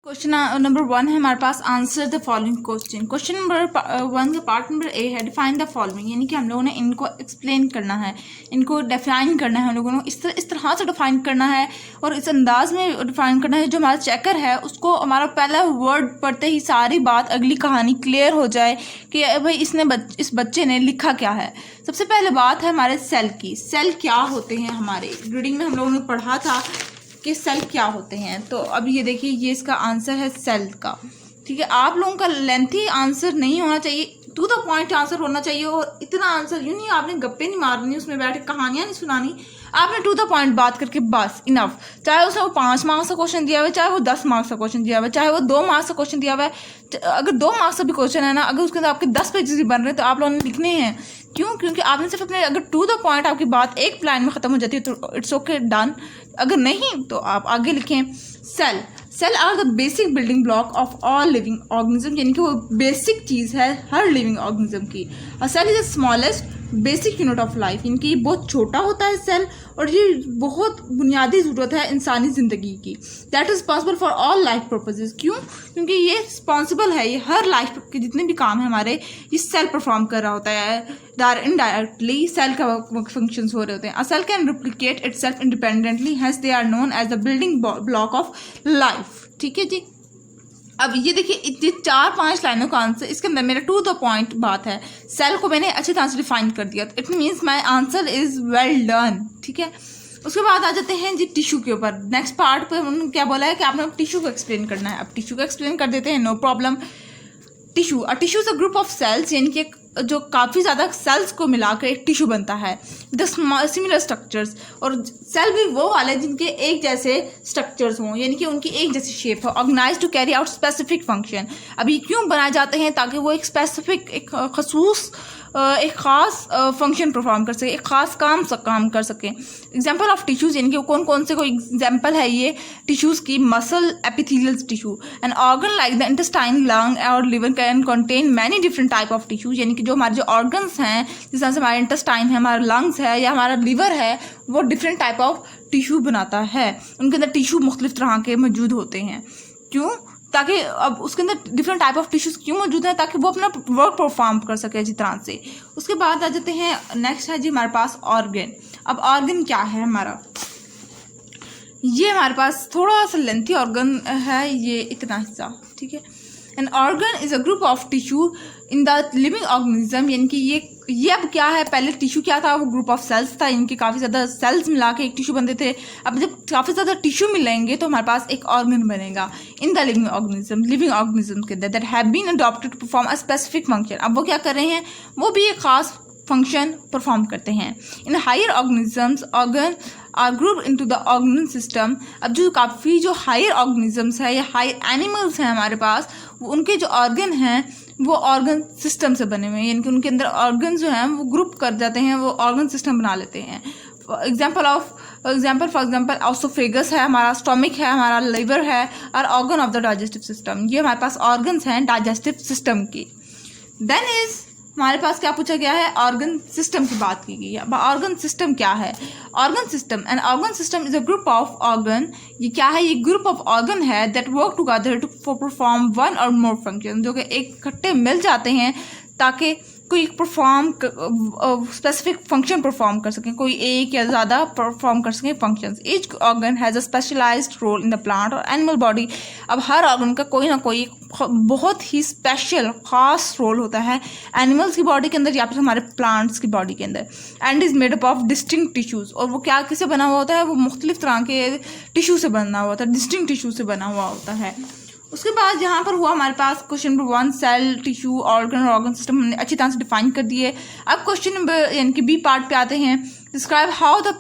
Question number 1 है हमारे पास, answer the following question. Question number 1 का पार्ट नंबर ए है डिफाइन द फॉलोइंग, यानी कि हम लोगों ने इनको एक्सप्लेन करना है, इनको डिफाइन करना है। हम लोगों को इस तरह से डिफाइन करना है और इस अंदाज में डिफाइन करना है जो हमारा चेकर है उसको हमारा पहला वर्ड पढ़ते ही सारी बात अगली कहानी क्लियर हो जाए कि भाई इस बच्चे ने लिखा क्या है। सबसे पहले बात है हमारे सेल की। सेल क्या होते हैं, हमारे रीडिंग में हम लोगों ने पढ़ा था कि सेल क्या होते हैं। तो अब ये देखिए, ये इसका आंसर है सेल का। ठीक है, आप लोगों का लेंथी आंसर नहीं होना चाहिए, टू द पॉइंट आंसर होना चाहिए। और इतना आंसर यूँ नहीं, आपने गप्पे नहीं मारनी, उसमें बैठ के कहानियाँ नहीं सुनानी, आपने टू द पॉइंट बात करके बस इनफ। चाहे उसमें वो 5 मार्क्स का क्वेश्चन दिया हुआ है, चाहे वो 10 मार्क्स का क्वेश्चन दिया हुआ है, चाहे वो 2 मार्क्स का क्वेश्चन दिया हुआ है। अगर 2 मार्क्स का भी क्वेश्चन है ना, अगर उसके अंदर आपके 10 पेजेस भी बन रहे हैं तो आप लोगों ने लिखने हैं। क्यों? क्योंकि आपने सिर्फ अपने, अगर टू द पॉइंट आपकी बात एक लाइन में ख़त्म हो जाती है तो इट्स ओके, डन। अगर नहीं तो आप आगे लिखें। Cell are the basic building block of all living organism, यानी कि वो बेसिक चीज़ है हर लिविंग ऑर्गेनिज्म की। और cell is the smallest basic unit of life, इनकी बहुत छोटा होता है सेल, और ये बहुत बुनियादी ज़रूरत है इंसानी ज़िंदगी की। That is possible for all life purposes. क्यों? क्योंकि ये रिस्पॉन्सिबल है, ये हर लाइफ के जितने भी काम हैं हमारे, ये सेल परफॉर्म कर रहा होता है। इनडायरेक्टली सेल का फंक्शंस हो रहे होते हैं। A cell can replicate itself independently, has they are known as the building block of life. ठीक है जी। अब ये देखिए, ये 4-5 लाइनों का आंसर, इसके अंदर मेरा टू द पॉइंट बात है। सेल को मैंने अच्छी तरह से डिफाइन कर दिया, it means my answer is well done. ठीक है, उसके बाद आ जाते हैं जी टिश्यू के ऊपर। नेक्स्ट पार्ट पे उन्होंने क्या बोला है कि आपने टिश्यू को एक्सप्लेन करना है। अब टिश्यू को एक्सप्लेन कर देते हैं, no problem. Tissue is a group of cells, यानी कि जो काफ़ी ज़्यादा सेल्स को मिलाकर एक टिश्यू बनता है द सिमिलर स्ट्रक्चर्स। और सेल भी वो वाले जिनके एक जैसे स्ट्रक्चर्स हों, यानी कि उनकी एक जैसी शेप हो, organise to carry out specific function. अभी क्यों बनाए जाते हैं? ताकि वो एक स्पेसिफिक, एक ख़ास फंक्शन परफॉर्म कर सके, एक ख़ास काम कर सके। एग्जाम्पल ऑफ टिश्यूज़, यानी कि कौन कौन से कोई एग्जाम्पल है ये टिश्यूज़ की? Muscle epithelial tissue, an organ like the intestine, lung और liver can contain many different type of tissue, यानी कि जो हमारे जो ऑर्गन्स हैं, जिस तरह से हमारा इंटेस्टाइन है, हमारा लंग्स है या हमारा लिवर है, वो डिफरेंट टाइप ऑफ टिश्यू बनाता है। उनके अंदर टिश्यू मुख्तलिफ तरह के मौजूद होते हैं। क्यों? ताकि अब उसके अंदर डिफरेंट टाइप ऑफ टिश्यूज़ क्यों मौजूद हैं? ताकि वो अपना वर्क परफॉर्म कर सके अच्छी तरह से। उसके बाद आ जाते हैं, नेक्स्ट है जी हमारे पास ऑर्गन। अब ऑर्गन क्या है हमारा? ये हमारे पास थोड़ा सा लेंथी ऑर्गन है, ये इतना हिस्सा। ठीक है, an organ is a group of tissue in the living organism, यानी कि ये अब क्या है? पहले टिश्यू क्या था? वो ग्रुप ऑफ सेल्स था, इनके काफ़ी ज़्यादा सेल्स मिला के एक टिश्यू बनते थे। अब जब काफ़ी ज़्यादा टिश्यू मिलेंगे तो हमारे पास एक ऑर्गन बनेगा इन द लिविंग ऑर्गेनिज्म के अंदर, that have been adopted to perform a specific function. अब वो क्या कर रहे हैं? वो भी एक खास फंक्शन परफॉर्म करते हैं। In higher organisms, organ are group into the organ system. अब जो काफ़ी जो हायर ऑर्गेनिजम्स है या हायर एनिमल्स हैं हमारे पास, उनके जो ऑर्गन हैं वो ऑर्गन सिस्टम से बने हुए हैं, यानी कि उनके अंदर ऑर्गन जो हैं वो ग्रुप कर जाते हैं, वो ऑर्गन सिस्टम बना लेते हैं। फॉर एग्जाम्पल ऑसोफेगस है हमारा, स्टोमिक है हमारा, लिवर है, और organ of the digestive system. ये हमारे पास ऑर्गन्स हैं डाइजेस्टिव सिस्टम की। देन इज हमारे पास क्या पूछा गया है? ऑर्गन सिस्टम की बात की गई है। अब ऑर्गन सिस्टम क्या है? Organ system, and organ system is a group of organ. ये क्या है? ये ग्रुप ऑफ ऑर्गन है that work together to perform one और मोर फंक्शन, जो कि एक इकट्ठे मिल जाते हैं ताकि कोई परफॉर्म स्पेसिफिक फंक्शन परफॉर्म कर सकें, कोई एक या ज़्यादा परफॉर्म कर सकें functions. Each organ has a specialised role in the plant और एनिमल बॉडी। अब हर ऑर्गन का कोई ना कोई बहुत ही स्पेशल ख़ास रोल होता है एनिमल्स की बॉडी के अंदर या फिर हमारे प्लांट्स की बॉडी के अंदर। And is made up of distinct tissues, और वो क्या किससे बना हुआ होता है? वो मुख्तलिफ तरह के टिश्यू से बना हुआ होता है, डिस्टिंक्ट टिश्यू से बना हुआ होता है। उसके बाद यहाँ पर हुआ हमारे पास question number 1, cell, tissue, organ और ऑर्गन सिस्टम हमने अच्छी तरह से डिफाइन कर दिए। अब क्वेश्चन नंबर यानी कि बी पार्ट पे आते हैं। Describe how the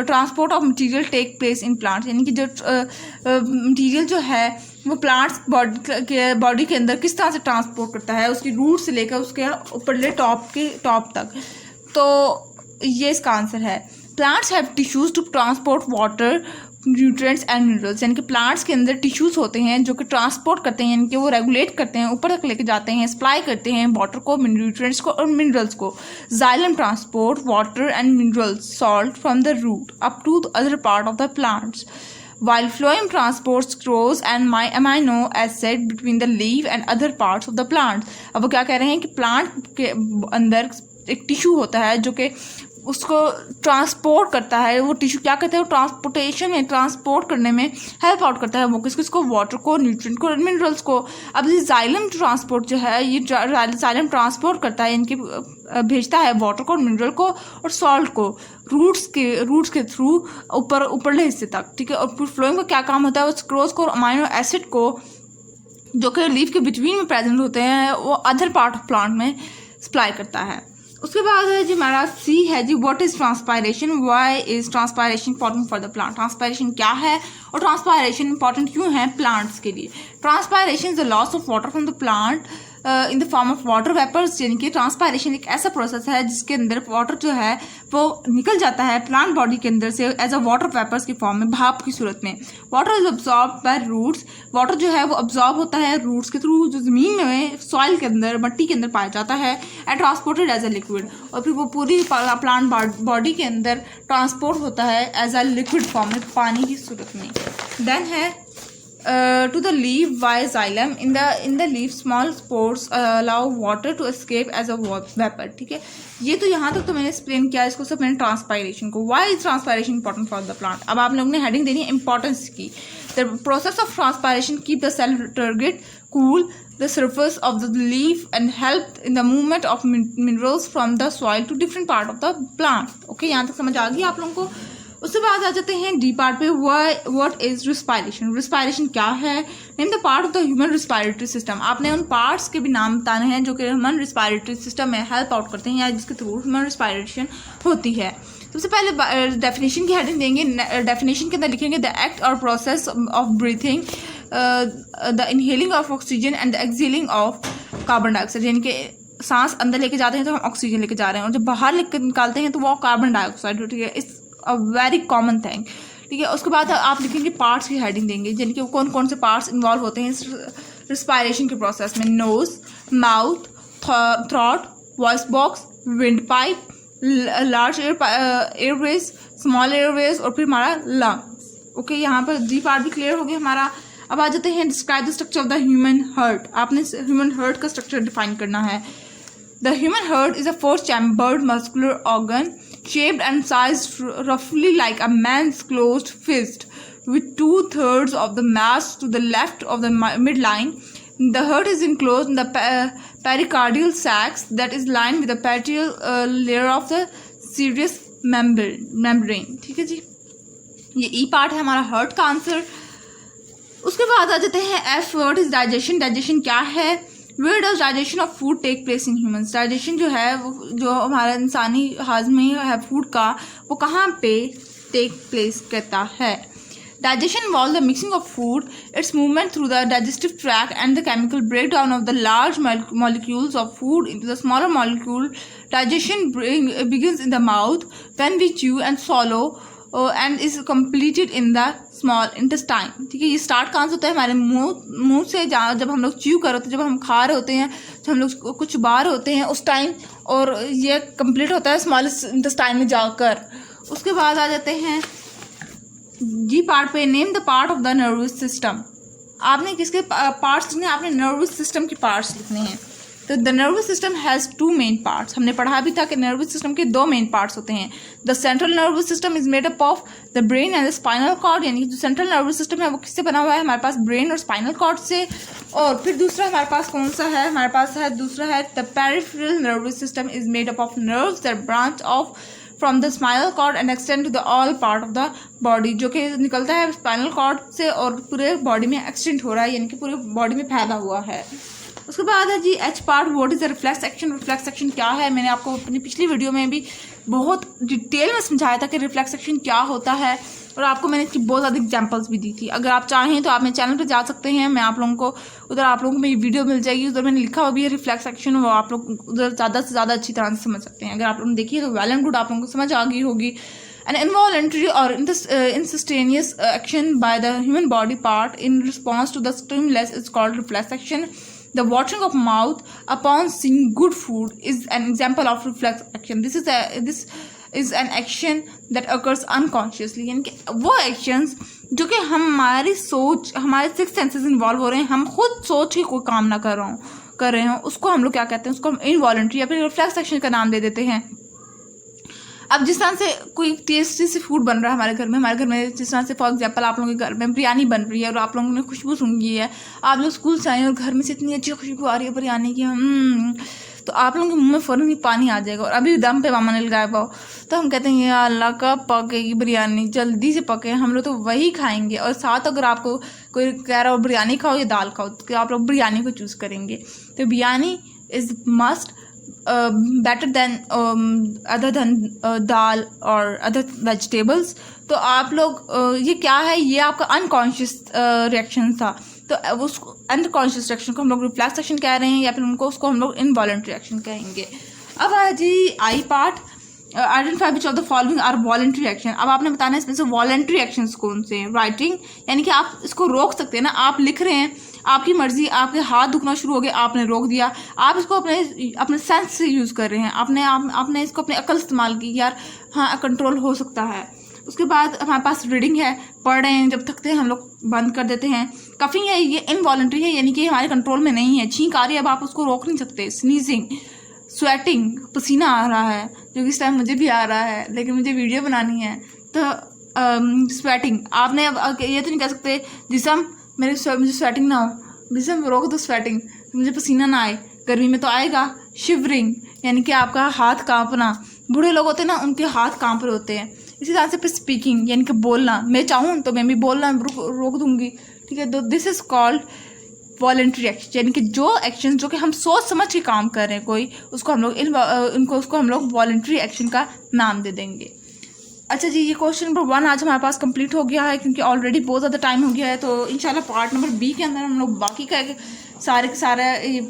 transport of material take place in plants, यानी कि जो मटेरियल जो है वो प्लांट्स बॉडी के अंदर किस तरह से ट्रांसपोर्ट करता है, उसकी रूट से लेकर उसके ऊपरले टॉप तक। तो ये इसका आंसर है। Plants have tissues to transport water, nutrients and minerals, यानी कि प्लांट्स के अंदर टिश्यूज़ होते हैं जो कि ट्रांसपोर्ट करते हैं, यानी कि वो रेगुलेट करते हैं, ऊपर तक लेके जाते हैं, सप्लाई करते हैं वाटर को, न्यूट्रिएंट्स को और मिनरल्स को। Xylem transport water and minerals salt from the root up to the other part of the plants. while phloem transports grows and amino acid between the leaf and other parts of the plant। अब वो क्या कह रहे हैं कि plant के अंदर एक टिश्यू होता है जो कि उसको ट्रांसपोर्ट करता है। वो टिश्यू क्या कहते हैं, ट्रांसपोर्टेशन में, ट्रांसपोर्ट करने में हेल्प आउट करता है। वो किसको, वाटर को, न्यूट्रिएंट को, मिनरल्स को। अब ये जाइलम ट्रांसपोर्ट जो है, ये जाइलम ट्रांसपोर्ट करता है, इनके भेजता है वाटर को, मिनरल को और सॉल्ट को रूट्स के थ्रू ऊपरले हिस्से तक, ठीक है। और फिर फ्लोएम का क्या काम होता है, वो स्क्रोज को, अमाइनो एसिड को जो कि लीफ के बिटवीन में प्रेजेंट होते हैं, वो अदर पार्ट ऑफ प्लांट में सप्लाई करता है। उसके बाद है जी हमारा सी है जी, what is transpiration, why is transpiration important for the plant. Transpiration क्या है और ट्रांसपायरेशन इंपॉर्टेंट क्यों है प्लांट्स के लिए। Transpiration is the loss of water from the plant in the form of water vapours, यानी कि ट्रांसपायरेशन एक ऐसा प्रोसेस है जिसके अंदर वाटर जो है वो निकल जाता है प्लांट बॉडी के अंदर से एज अ वाटर वेपर्स की फॉर्म में, भाप की सूरत में। Water is absorb by roots, water जो है वो अब्जॉर्ब होता है रूट्स के थ्रू, जो ज़मीन में, सॉइल के अंदर, मिट्टी के अंदर पाया जाता है, and transported as a liquid, और फिर वो पूरी प्लांट बॉडी के अंदर ट्रांसपोर्ट होता है एज अ लिक्विड फॉर्म में, पानी की सूरत में। देन है to the leaf via xylem, in the leaf small spores allow water to escape as a vapor, ठीक है। ये तो यहाँ तक तो मैंने एक्सप्लेन किया इसको सब मैंने ट्रांसपायरेशन को। Why is transpiration important for the plant. अब आप लोगों ने हेडिंग देनी है इंपॉर्टेंस की। The process of transpiration keep the cell turgid cool the surface of the leaf and help in the movement of minerals from the soil to different part of the plant। Okay, यहाँ तक समझ आ गई आप लोगों को। उसके बाद आ जाते हैं डी पार्ट पे, व्हाट इज रिस्पायरेशन। रिस्पायरेशन क्या है, in the part of the human respiratory system. आपने उन पार्ट्स के भी नाम बताने हैं जो कि ह्यूमन रिस्पायरेटरी सिस्टम में हेल्प आउट करते हैं या जिसके थ्रू ह्यूमन रिस्पायरेशन होती है। सबसे पहले डेफिनेशन की हेडिंग देंगे। डेफिनेशन के अंदर लिखेंगे द एक्ट और process of breathing, the inhaling of oxygen and the exhaling of carbon dioxide, यानी कि सांस अंदर लेके जाते हैं तो हम ऑक्सीजन लेके जा रहे हैं, और जब बाहर लेकर निकालते हैं तो वो कार्बन डाइऑक्साइड, ठीक है। It's a very common thing, ठीक है। उसके बाद आप लिखेंगे पार्ट्स की हेडिंग देंगे, यानी कि कौन कौन से पार्ट्स इन्वॉल्व होते हैं इस रिस्पायरेशन के प्रोसेस में। Nose, mouth, throat, voice box, wind pipe, large airways, small airways, और फिर हमारा लंग्स। ओके, यहाँ पर डी पार्ट भी क्लियर हो गया हमारा। अब आ जाते हैं describe the structure of the human heart. आपने ह्यूमन हार्ट का स्ट्रक्चर डिफाइन करना है। The human heart is a 4-chambered muscular organ shaped and sized roughly like a man's closed fist, with 2/3 of the mass to the left of the midline. The heart is enclosed in the pericardial sacs that is lined with the peritoneal layer of the serous membrane, ठीक है जी। ये ई part है हमारा heart का answer. उसके बाद आ जाते हैं F, what is digestion. Digestion क्या है, where does digestion of food take place in humans. Digestion जो है वो जो हमारा इंसानी हाजमे है फूड का, वो कहाँ पे टेक प्लेस करता है। Digestion involves the mixing of food, its movement through the digestive tract, and the chemical breakdown of the large molecules of food into the smaller molecule. Digestion begins in the mouth when we chew and swallow and is completed in the small intestine, ठीक है। ये start कहाँ से होता है, हमारे मुंह से, जब हम लोग च्यू कर रहे होते हैं, जब हम खा रहे होते हैं, जब हम लोग कुछ चबा रहे होते हैं उस टाइम, और ये कंप्लीट होता है स्मॉल इंटेस्टाइन में जाकर। उसके बाद आ जाते हैं जी पार्ट पे, name the part of the nervous system. आपने किसके पार्ट्स लिखने हैं, आपने नर्वस सिस्टम के पार्ट्स लिखने हैं। तो the nervous system has 2 main parts. हमने पढ़ा भी था कि नर्वस सिस्टम के 2 मेन पार्ट्स होते हैं। The central nervous system is made up of the brain and the spinal cord, यानी कि जो सेंट्रल नर्वस सिस्टम है वो किससे बना हुआ है, हमारे पास ब्रेन और स्पाइनल कॉर्ड से। और फिर दूसरा हमारे पास कौन सा है, हमारे पास है दूसरा है the peripheral nervous system is made up of nerves that branch off from the spinal cord and extend to the all part of the body, जो कि निकलता है स्पाइनल कॉर्ड से और पूरे बॉडी में एक्सटेंड हो रहा है, यानी कि पूरे बॉडी में फैला हुआ है। उसके बाद है जी H part, what is a reflex action. Reflex action क्या है, मैंने आपको अपनी पिछली वीडियो में भी बहुत डिटेल में समझाया था कि रिफ्लेक्स एक्शन क्या होता है, और आपको मैंने इसकी बहुत ज़्यादा एग्जांपल्स भी दी थी। अगर आप चाहें तो आप मेरे चैनल पर जा सकते हैं, मैं आप लोगों को उधर आप लोगों को मेरी वीडियो मिल जाएगी, उधर मैंने लिखा हुआ भी है रिफ्लेक्स एक्शन, वो आप लोग उधर ज़्यादा से ज़्यादा अच्छी तरह से समझ सकते हैं। अगर आप लोगों ने देखी है तो वेल एंड गुड, आप लोगों को समझ आ गई होगी। An involuntary or instantaneous action by the human body part in response to the stimulus is called reflex action. The watering of mouth upon seeing good food is an example of reflex action. This is an action that occurs unconsciously. यानी कि वो actions जो कि हमारी सोच, हमारे 6 senses involve हो रहे हैं, हम खुद सोच के कोई काम ना कर रहे हो, उसको हम लोग क्या कहते हैं, उसको हम इनवॉलंटरी या फिर रिफ्लेक्स एक्शन का नाम दे देते हैं। अब जिस तरह से कोई टेस्टी से फूड बन रहा है हमारे घर में जिस तरह से फॉर एग्जांपल आप लोगों के घर में बिरयानी बन रही है और आप लोगों ने खुशबू सूंघी है, आप लोग स्कूल से आए और घर में से इतनी अच्छी खुशबू आ रही है बिरयानी की, तो आप लोगों के मुंह में फ़ौरन ही पानी आ जाएगा और अभी दम पे मामा ने लगाया पाओ, तो हम कहते हैं या अल्लाह कब पकेगी बिरयानी, जल्दी से पके, हम लोग तो वही खाएंगे। और साथ अगर आपको कोई कह रहा हो बिरयानी खाओ या दाल खाओ, तो आप लोग बिरयानी को चूज़ करेंगे। तो biryani is must better than other than dal और अदर वेजिटेबल्स। तो आप लोग ये क्या है, ये आपका अनकॉन्शियस रिएक्शन था, तो उसको अनकॉन्शियस रिएक्शन को हम लोग रिफ्लेक्स एक्शन कह रहे हैं या फिर उसको हम लोग इनवॉलंटरी एक्शन कहेंगे। अब आ जी आई part, identify which of the following are voluntary action. अब आपने बताना है इसमें से वॉलंटरी एक्शंस कौन से हैं। राइटिंग यानी कि आप इसको रोक सकते हैं ना, आप लिख रहे हैं, आपकी मर्जी, आपके हाथ दुखना शुरू हो गए, आपने रोक दिया, आप इसको अपने सेंस से यूज़ कर रहे हैं, आपने इसको अपनी अकल इस्तेमाल की, यार हाँ कंट्रोल हो सकता है। उसके बाद हमारे पास रीडिंग है, पढ़ रहे हैं, जब थकते हैं हम लोग बंद कर देते हैं। कफिंग है, ये इनवॉलंटरी है, यानी कि हमारे कंट्रोल में नहीं है, छींक आ रही है, अब आप उसको रोक नहीं सकते। स्नीजिंग, स्वेटिंग, पसीना आ रहा है, जो कि इस टाइम मुझे भी आ रहा है लेकिन मुझे वीडियो बनानी है, तो स्वेटिंग, आपने अब ये तो नहीं कह सकते जिसम मुझे स्वेटिंग ना हो, जिसम रोक दो स्वेटिंग, मुझे पसीना ना आए, गर्मी में तो आएगा। शिवरिंग यानी कि आपका हाथ कांपना, बूढ़े लोग होते हैं ना, उनके हाथ कांप रहे होते हैं। इसी तरह से फिर स्पीकिंग यानी कि बोलना, मैं चाहूँ तो मैं भी बोलना रोक दूंगी, ठीक है। तो this is called voluntary action, यानी कि जो एक्शन जो कि हम सोच समझ के काम कर रहे हैं कोई, उसको हम लोग वॉलंटरी एक्शन का नाम दे देंगे। अच्छा जी, ये क्वेश्चन नंबर 1 आज हमारे पास कंप्लीट हो गया है, क्योंकि ऑलरेडी बहुत ज़्यादा टाइम हो गया है। तो इंशाल्लाह पार्ट नंबर B के अंदर हम लोग बाकी का सारे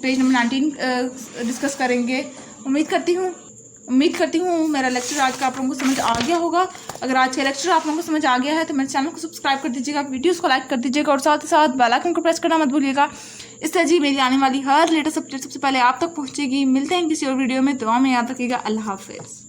पेज नंबर 19 डिस्कस करेंगे। उम्मीद करती हूँ मेरा लेक्चर आज का आप लोगों को समझ आ गया होगा। अगर आज का लेक्चर आप लोगों को समझ आ गया है तो मेरे चैनल को सब्सक्राइब कर दीजिएगा, वीडियोस को लाइक कर दीजिएगा और साथ ही साथ बेल आइकन को प्रेस करना मत भूलिएगा। इस तरह जी मेरी आने वाली हर लेटेस्ट अपडेट सबसे पहले आप तक पहुँचेगी। मिलते हैं किसी और वीडियो में, दुआ में याद रखिएगा। अल्लाह हाफिज़।